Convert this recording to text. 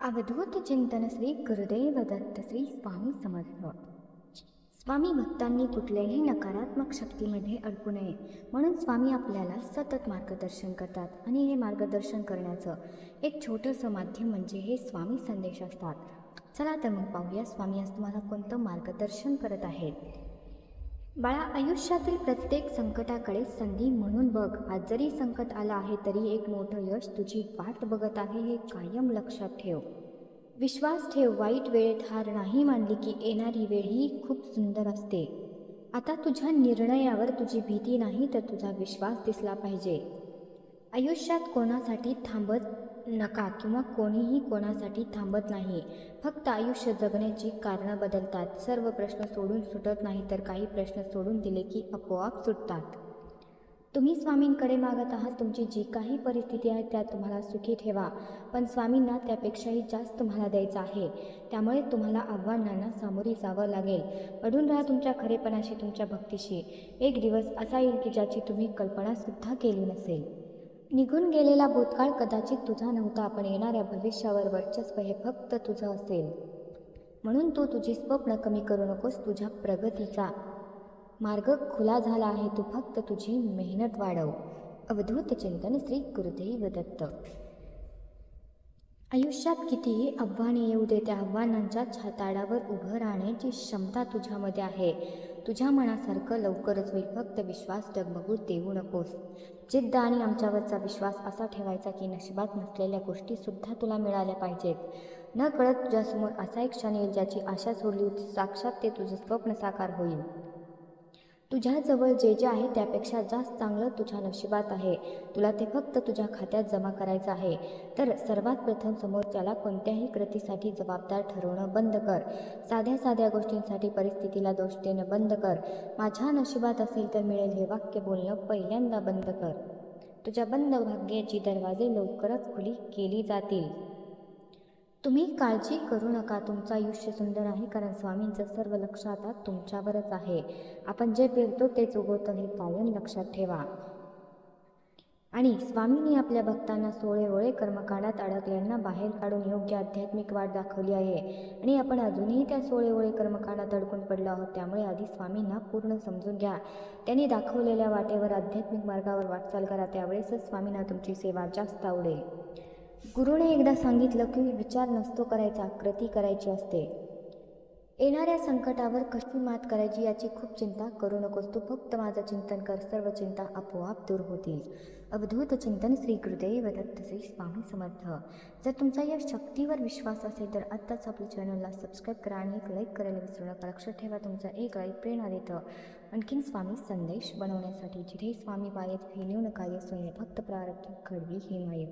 अवधूत चिंतन श्री गुरुदेव दत्त श्री स्वामी समर्थ। स्वामी भक्तांनी कुठल्याही नकारात्मक शक्तीमध्ये अडकू नये म्हणून स्वामी आपल्याला सतत मार्गदर्शन करतात आणि हे मार्गदर्शन करण्याचं एक छोटंसं माध्यम म्हणजे हे स्वामी संदेश असतात। चला तर मग पाहूया स्वामी आज तुम्हाला कोणतं मार्गदर्शन करत आहेत। बाळा, आयुष्यातील प्रत्येक संकटाकडे संधी म्हणून बघ। आज जरी संकट आलं आहे तरी एक मोठं यश तुझी वाट बघत आहे हे कायम लक्षात ठेव। विश्वास ठेव, वाईट वेळेत हार नाही मानली की येणारी वेळ ही खूप सुंदर असते। आता तुझ्या निर्णयावर तुझी भीती नाही तर तुझा विश्वास दिसला पाहिजे। आयुष्यात कोणासाठी थांबत नका किंवा कोणीही कोणासाठी थांबत नाही। फक्त आयुष्य जगण्याची कारणं बदलतात। सर्व प्रश्न सोडून सुटत नाही तर काही प्रश्न सोडून दिले की आपोआप सुटतात। तुम्ही स्वामींकडे मागत आहात, तुमची जी काही परिस्थिती आहे त्यात तुम्हाला सुखी ठेवा, पण स्वामींना त्यापेक्षाही जास्त तुम्हाला द्यायचं आहे। त्यामुळे तुम्हाला आव्हानांना सामोरी जावं लागेल। अडून राहा तुमच्या खरेपणाशी, तुमच्या भक्तीशी। एक दिवस असा येईल की ज्याची तुम्ही कल्पनासुद्धा केली नसेल। निघून गेलेला भूतकाळ कदाचित तुझा नव्हता, पण येणाऱ्या भविष्यावर वर्चस्व हे फक्त तुझं असेल। म्हणून तू तुझी स्वप्न कमी करू नकोस। तुझ्या प्रगतीचा मार्ग खुला झाला आहे, तू फक्त तुझी मेहनत वाढव। अवधूत चिंतन श्री गुरुदेव दत्त। आयुष्यात कितीही आव्हाने येऊ दे, त्या आव्हानांच्या छाताडावर उभं राहण्याची क्षमता तुझ्यामध्ये आहे। तुझ्या मनासारखं लवकरच होईल, फक्त विश्वास डगमगू देऊ नकोस। जिद्द आणि आमच्यावरचा विश्वास असा ठेवायचा की नशिबात नसलेल्या गोष्टी सुद्धा तुला मिळाल्या पाहिजेत। न कळत तुझ्यासमोर असा एक क्षण येईल ज्याची आशा सोडली होती, साक्षात ते तुझं स्वप्न साकार होईल। तुझ्याजवळ जे जे आहे त्यापेक्षा जास्त चांगलं तुझ्या नशिबात आहे। तुला ते फक्त तुझ्या खात्यात जमा करायचं आहे। तर सर्वात प्रथम समोरच्याला कोणत्याही कृतीसाठी जबाबदार ठरवणं बंद कर। साध्या साध्या गोष्टींसाठी परिस्थितीला दोष देणं बंद कर। माझ्या नशिबात असेल तर मिळेल हे वाक्य बोलणं पहिल्यांदा बंद कर। तुझ्या बंद भाग्याची दरवाजे लवकरच खुली केली जातील। तुम्ही काळजी करू नका, तुमचं आयुष्य सुंदर आहे, कारण स्वामींचं सर्व लक्ष आता तुमच्यावरच आहे। आपण जे पेरतो तेच उगवतं हे कायम लक्षात ठेवा। आणि स्वामींनी आपल्या भक्तांना सोळेओळे कर्मकांडात अडकल्यांना बाहेर काढून योग्य आध्यात्मिक वाट दाखवली आहे आणि आपण अजूनही त्या सोळेओळे कर्मकांडात अडकून पडलो आहोत। त्यामुळे आधी स्वामींना पूर्ण समजून घ्या। त्यांनी दाखवलेल्या वाटेवर आध्यात्मिक मार्गावर वाटचाल करा, त्यावेळेसच स्वामींना तुमची सेवा जास्त आवडेल। गुरुने एकदा सांगितलं की विचार नसतो करायचा, कृती करायची असते। येणाऱ्या संकटावर कशी मात करायची याची खूप चिंता करू नकोस, तू फक्त माझं चिंतन कर, सर्व चिंता आपोआप दूर होतील। अवधूत चिंतन श्री गुरुदेव दत्त श्री स्वामी समर्थ। जर तुमचा या शक्तीवर विश्वास असेल तर आत्ताच आपल्या चॅनलला सबस्क्राईब करा आणि एक लाईक करायला विसरू नका। लक्षात ठेवा, तुमचा एक लाईक प्रेरणा देतं आणखीन स्वामी संदेश बनवण्यासाठी। जिथे स्वामी पाये तिथे नेऊ नका, येसुने फक्त प्रारब्ध घडवी ही माये।